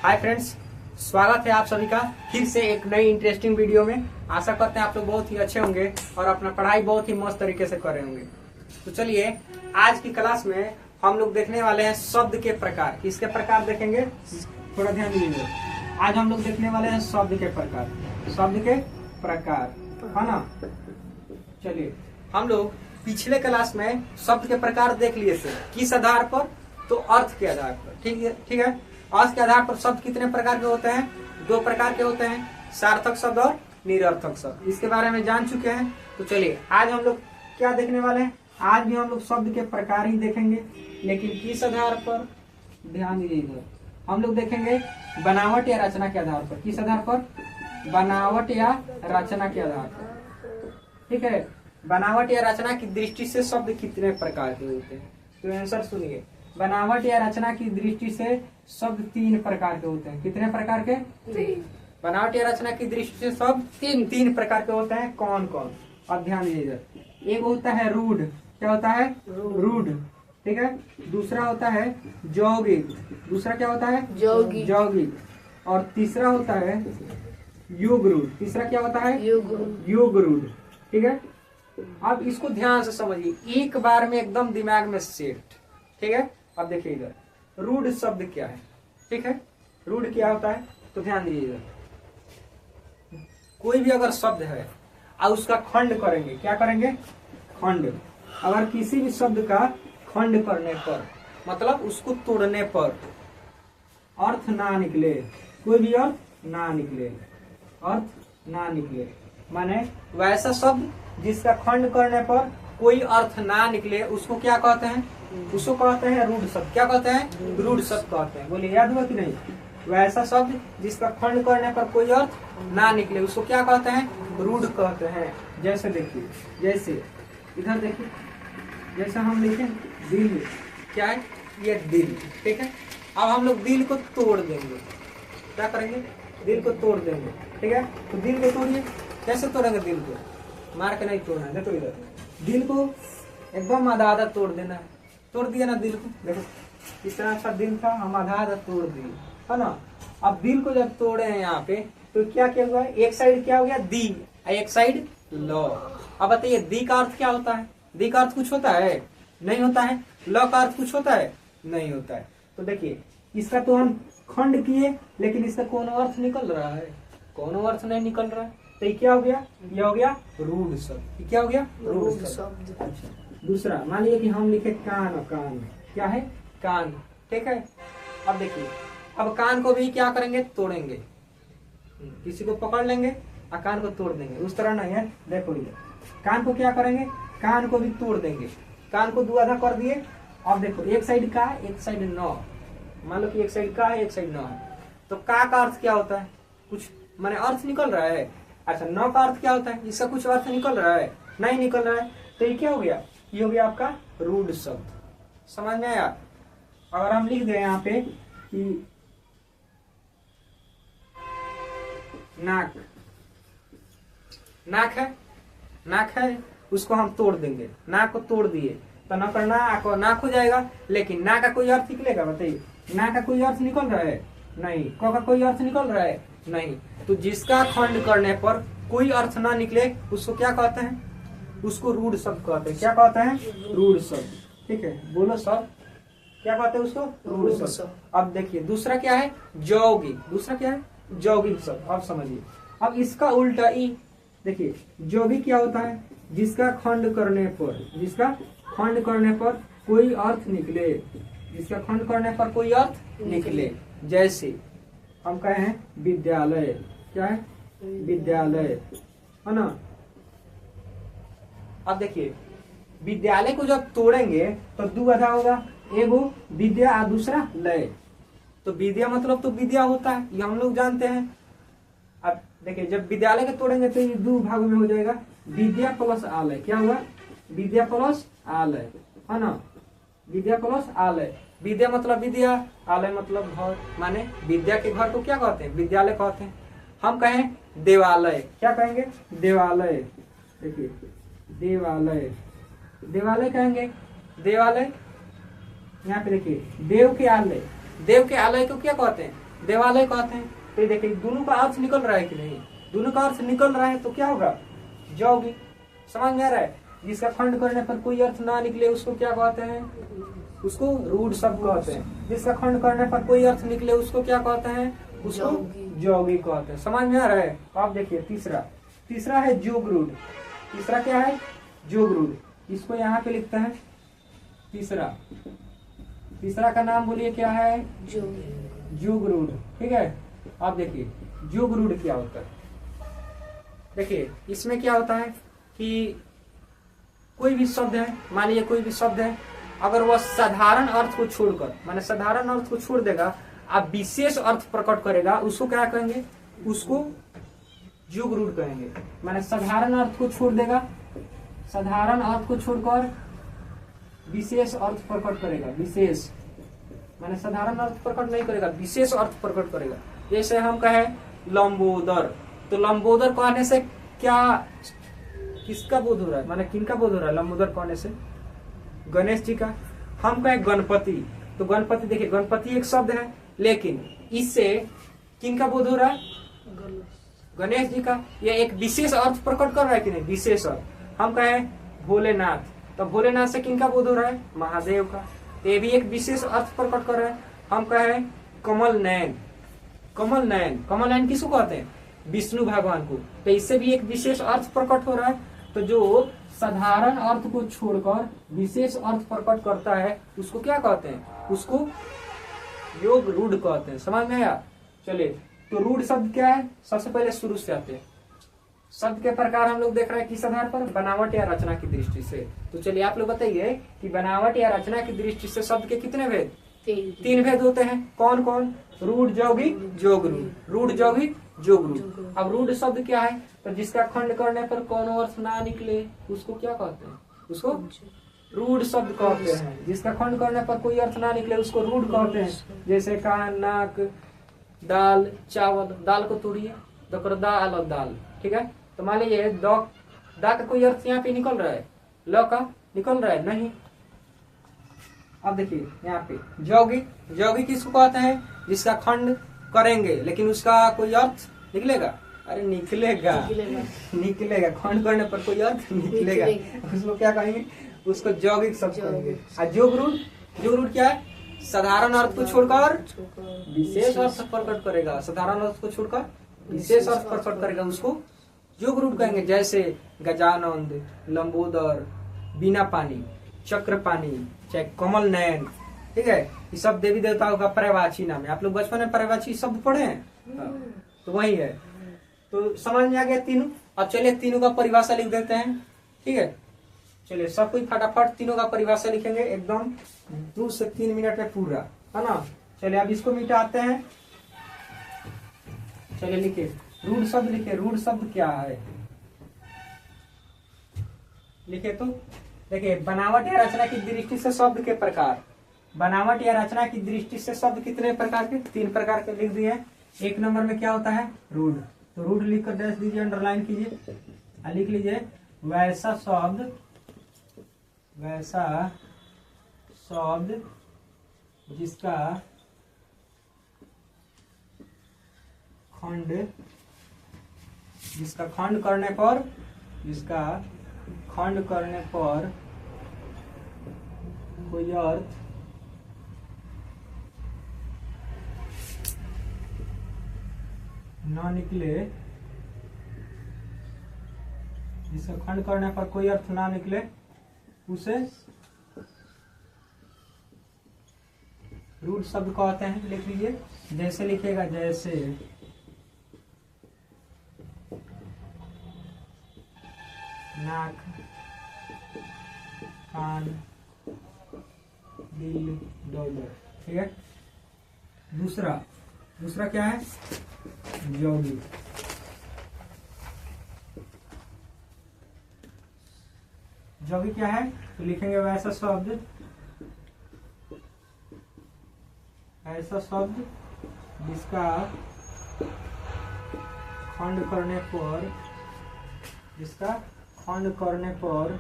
Hi friends, स्वागत है आप सभी का फिर से एक नई इंटरेस्टिंग वीडियो में। आशा करते हैं आप लोग बहुत ही अच्छे होंगे और अपना पढ़ाई बहुत ही मस्त तरीके से कर रहे होंगे। तो चलिए आज की क्लास में हम लोग देखने वाले हैं शब्द के प्रकार। किसके प्रकार देखेंगे, थोड़ा ध्यान दीजिए। आज हम लोग देखने वाले हैं शब्द के प्रकार, शब्द के प्रकार, है ना। चलिए, हम लोग पिछले क्लास में शब्द के प्रकार देख लिए थे। किस आधार पर? तो अर्थ के आधार पर। ठीक है। अर्थ के आधार पर शब्द कितने प्रकार के होते हैं? दो प्रकार के होते हैं, सार्थक शब्द और निरर्थक शब्द। इसके बारे में जान चुके हैं। तो चलिए आज हम लोग क्या देखने वाले हैं? आज भी हम लोग शब्द के प्रकार ही देखेंगे, लेकिन किस आधार पर? ध्यान दीजिए, हम लोग देखेंगे बनावट या रचना के आधार पर। किस आधार पर? बनावट या रचना के आधार पर। ठीक है। बनावट या रचना की दृष्टि से शब्द कितने प्रकार के होते हैं? तो आंसर सुनिए, बनावट या रचना की दृष्टि से शब्द तीन प्रकार के होते हैं। कितने प्रकार के? तीन। बनावट या रचना की दृष्टि से शब्द तीन प्रकार के होते हैं। कौन कौन? अब ध्यान दीजिए। एक होता है रूढ़। क्या होता है? रूढ़। ठीक है। दूसरा होता है यौगिक। दूसरा क्या होता है? यौगिक। और तीसरा होता है युग रूढ़। तीसरा क्या होता है? युग रूढ़। ठीक है। अब इसको ध्यान से समझिए, एक बार में एकदम दिमाग में सेट। ठीक है। अब देखिए इधर, रूढ़ शब्द क्या है? ठीक है। रूढ़ क्या होता है? तो ध्यान दीजिएगा, कोई भी अगर शब्द है और उसका खंड करेंगे, क्या करेंगे? खंड। अगर किसी भी शब्द का खंड करने पर, मतलब उसको तोड़ने पर अर्थ ना निकले, कोई भी अर्थ ना निकले, अर्थ ना निकले, माने वैसा शब्द जिसका खंड करने पर कोई अर्थ ना निकले, उसको क्या कहते हैं? उसको कहते हैं रूढ़ शब्द। क्या कहते हैं? रूढ़ शब्द कहते हैं। बोलिए, याद हुआ कि नहीं? वैसा शब्द जिसका खंड करने पर कोई अर्थ ना निकले, उसको क्या कहते हैं? रूढ़ कहते हैं। जैसे देखिए, जैसे इधर देखिए, जैसे हम लिखे दिल। क्या है? ये दिल। ठीक है। अब हम लोग दिल को तोड़ देंगे। क्या करेंगे? दिल को तोड़ देंगे। ठीक है। तो दिल को तोड़िए। कैसे तोड़ेंगे दिल को? मार के नहीं तोड़ना है। देखो इधर, दिल को एकदम आधा आधा तोड़ देना है। तोड़ दिया ना दिल को। देखो कितना अच्छा दिल था, हम आधा आधा तोड़ दिए, है ना। अब दिल को जब तोड़े हैं यहाँ पे, तो क्या क्या हुआ? एक साइड क्या हो गया? दी, एक साइड लो। अब बताइए, दी का अर्थ क्या होता है? दी का अर्थ कुछ होता है? नहीं होता है। ल का अर्थ कुछ होता है? नहीं होता है। तो देखिए, इसका तो हम खंड किए, लेकिन इसका कौन अर्थ निकल रहा है? कौन अर्थ नहीं निकल रहा है। तो ये क्या हो गया? ये हो गया रूढ़ शब्द। क्या हो गया? रूढ़ शब्द। अच्छा, दूसरा मान लीजिए कि हम लिखे कान। कान क्या है? कान। ठीक है। अब देखिए, अब कान को भी क्या करेंगे? तोड़ेंगे। किसी को पकड़ लेंगे और कान को तोड़ देंगे। उस तरह नहीं है। देखो इधर, कान को क्या करेंगे? कान को भी तोड़ देंगे। कान को दो आधा कर दिए। अब देखो, एक साइड का, एक साइड नौ। मान लो कि एक साइड का है, एक साइड नौ है। तो का अर्थ क्या होता है? कुछ माने अर्थ निकल रहा है। अच्छा, नौ का अर्थ क्या होता है? इसका कुछ अर्थ निकल रहा है? नहीं निकल रहा है। तो ये क्या हो गया? ये हो गया आपका रूढ़ शब्द। समझ में आया? अगर हम लिख दें यहाँ पे कि नाक, नाक है, नाक है, उसको हम तोड़ देंगे। नाक को तोड़ दिए तो न करना नाक हो जाएगा, लेकिन ना का कोई अर्थ निकलेगा? बताइए, ना का कोई अर्थ निकल रहा है? नहीं। क का कोई अर्थ निकल रहा है? नहीं। तो जिसका खंड करने पर कोई अर्थ ना निकले, उसको क्या कहते हैं? उसको रूढ़ शब्द कहते हैं। क्या कहते हैं? रूढ़ शब्द। ठीक है, बोलो सब क्या कहते हैं उसको? रूढ़ शब्द। अब देखिए, दूसरा क्या है? यौगिक। दूसरा क्या है? यौगिक शब्द। अब समझिए, अब इसका उल्टा ई देखिए, यौगिक क्या होता है? जिसका खंड करने पर, जिसका खंड करने पर कोई अर्थ निकले, जिसका खंड करने पर कोई अर्थ निकले। जैसे हम कहे हैं विद्यालय। क्या है? विद्यालय, है ना। अब देखिए, विद्यालय को जब तोड़ेंगे तो दो आधा होगा, एगो विद्या और दूसरा लय। तो विद्या मतलब तो विद्या होता है, ये हम लोग जानते हैं। अब देखिए, जब विद्यालय को तोड़ेंगे तो ये दो भागों में हो जाएगा, विद्या प्लस आलय। क्या हुआ? विद्या प्लस आलय, है ना। विद्या प्लस आलय। विद्या मतलब विद्या, आलय मतलब घर। माने विद्या के घर को क्या कहते हैं? विद्यालय कहते हैं। हम कहें देवालय। क्या कहेंगे? देवालय। देखिए, देवालय, देवालय कहेंगे। देवालय, यहाँ पे देखिए, देव के आलय। देव के आलय को क्या कहते हैं? देवालय कहते हैं। तो ये देखिए दोनों का अर्थ निकल रहा है कि नहीं, दोनों का अर्थ निकल रहा है तो क्या होगा, यौगिक। समझ में आ रहा है। जिसका खंड करने पर कोई अर्थ ना निकले उसको क्या कहते हैं, उसको रूढ़ शब्द कहते हैं। जिसका खंड करने पर कोई अर्थ निकले उसको क्या कहते हैं, उसको यौगिक कहते हैं। समझ में आ रहा है। आप देखिए तीसरा है जोग रूढ़। तीसरा क्या है, जोग रूढ़। इसको यहाँ पे लिखते हैं तीसरा का नाम बोलिए क्या है, जोग रूढ़। ठीक है। आप देखिए जोग रूढ़ क्या होता है। देखिए इसमें क्या होता है कि कोई भी शब्द है, मान लीजिए कोई भी शब्द है, अगर वह साधारण अर्थ को छोड़कर, माने साधारण अर्थ को छोड़ देगा, आप विशेष अर्थ प्रकट करेगा, उसको क्या कहेंगे, उसको जोग रूढ़ कहेंगे। माने साधारण अर्थ को छोड़ देगा, साधारण अर्थ को छोड़कर विशेष अर्थ प्रकट करेगा। विशेष माने साधारण अर्थ प्रकट नहीं करेगा, विशेष अर्थ प्रकट करेगा। जैसे हम कहे लंबोदर, तो लंबोदर कहने से क्या, किसका बोध हो रहा है, माने किनका बोध हो रहा है लंबोदर कहने से, गणेश जी का। हम कहे गणपति, तो गणपति, देखिए गणपति एक शब्द है, लेकिन इससे किनका बोध हो रहा है, गणेश जी का। यह एक विशेष अर्थ प्रकट कर रहा है कि नहीं, विशेष अर्थ। हम कहे भोलेनाथ, तो भोलेनाथ से किनका बोध हो रहा है, महादेव का। ये भी एक विशेष अर्थ प्रकट कर रहा है। हम कहे कमल नयन, कमल नयन किसको कहते हैं, विष्णु भगवान को। तो इससे भी एक विशेष अर्थ प्रकट हो रहा है। तो जो साधारण अर्थ को छोड़कर विशेष अर्थ प्रकट करता है उसको क्या कहते हैं, उसको योग रूढ़ कहते हैं। समझ में आया। चलिए तो रूढ़ शब्द क्या है, सबसे पहले शुरू से आते हैं। शब्द के प्रकार हम लोग देख रहे हैं किस आधार पर, बनावट या रचना की दृष्टि से। तो चलिए आप लोग बताइए कि बनावट या रचना की दृष्टि से शब्द के कितने भेद, 3 भेद होते हैं। कौन कौन, रूढ़, यौगिक, जोग रूढ़। रूढ़, यौगिक, जोग रूढ़। अब रूढ़ शब्द क्या है, तो जिसका खंड करने पर कोनो अर्थ ना निकले उसको क्या कहते हैं, उसको रूढ़ शब्द कहते हैं। जिसका खंड करने पर कोई अर्थ ना निकले उसको रूढ़ कहते हैं। जैसे कान, नाक, दाल, चावल, दाल को तोड़िए, दाल और दाल। ठीक है। तो मान लीजिए दा का कोई अर्थ यहाँ पे निकल रहा है, ल का निकल रहा है नहीं। अब देखिए यहाँ पे यौगिक किसको कहते हैं, जिसका खंड करेंगे लेकिन उसका कोई अर्थ निकलेगा, अरे निकलेगा, खंड करने पर कोई अर्थ निकलेगा, उसको क्या कहेंगे, उसको यौगिक शब्द कहेंगे। और जोग रूढ़ क्या है, साधारण अर्थ को छोड़कर विशेष अर्थ प्रकट करेगा, साधारण अर्थ को छोड़कर विशेष अर्थ प्रकट करेगा, उसको जोग रूढ़ कहेंगे। जैसे गजानंद, लंबोदर, बिना पानी, चक्रपाणी, चाहे कमल नयन। ठीक है। ये सब देवी देवताओं का पर्यायवाची नाम है। आप लोग बचपन में पर्यायवाची शब्द पढ़े हैं, तो वही है। तो समझ में आ गया तीनों। अब चलिए तीनों का परिभाषा लिख देते हैं। ठीक है। चलिए सब कोई फटाफट तीनों का परिभाषा लिखेंगे, एकदम 2 से 3 मिनट में पूरा, है ना। चलिए अब इसको मिटाते हैं। चलिए लिखिए रूढ़ शब्द, लिखिए रूढ़ शब्द क्या है, लिखिए। तो देखिए बनावट या रचना की दृष्टि से शब्द के प्रकार, बनावट या रचना की दृष्टि से शब्द कितने प्रकार के, 3 प्रकार के लिख दिए। 1 नंबर में क्या होता है, रूढ़। तो रूढ़ लिख कर डैश दीजिए, अंडरलाइन कीजिए, लिख लीजिए वैसा शब्द जिसका खंड करने पर कोई अर्थ ना निकले, जिसका खंड करने पर कोई अर्थ ना निकले उसे रूढ़ शब्द कहते हैं। लिख लीजिए, जैसे लिखिएगा, जैसे नाक, कान, दिल, डॉलर। ठीक है। दूसरा क्या है, यौगिक। यौगिक क्या है, तो लिखेंगे वैसा शब्द जिसका खंड करने पर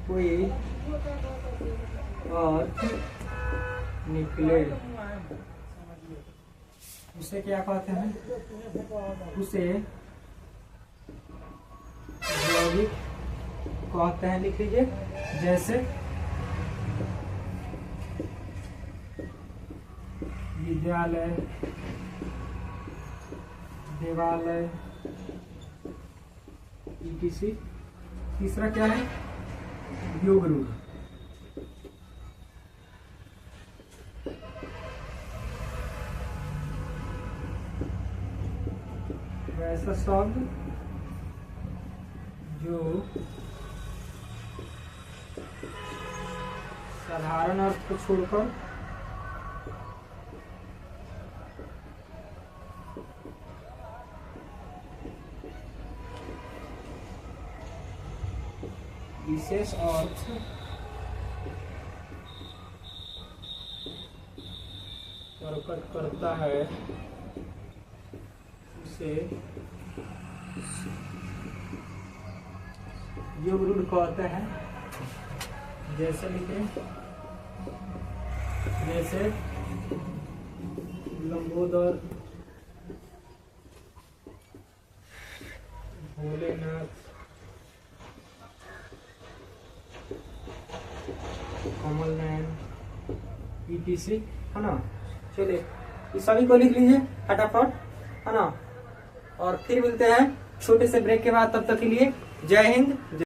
कोई अर्थ निकले, उसे क्या कहते हैं? उसे यौगिक कहते हैं। लिख लीजिए, जैसे विद्यालय, देवालय, etc। तीसरा क्या है? योग रूढ़। वैसा शब्द जो साधारण अर्थ को छोड़कर विशेष अर्थ प्रकट करता है, उसे योग रूढ़ कहते हैं। जैसे लिखे, जैसे लंबोदर, भोलेनाथ, कमल नयन, etc, है ना। चलिए ये सभी को लिख लीजिए फटाफट, है ना। और फिर मिलते हैं छोटे से ब्रेक के बाद, तब तक के लिए जय हिंद।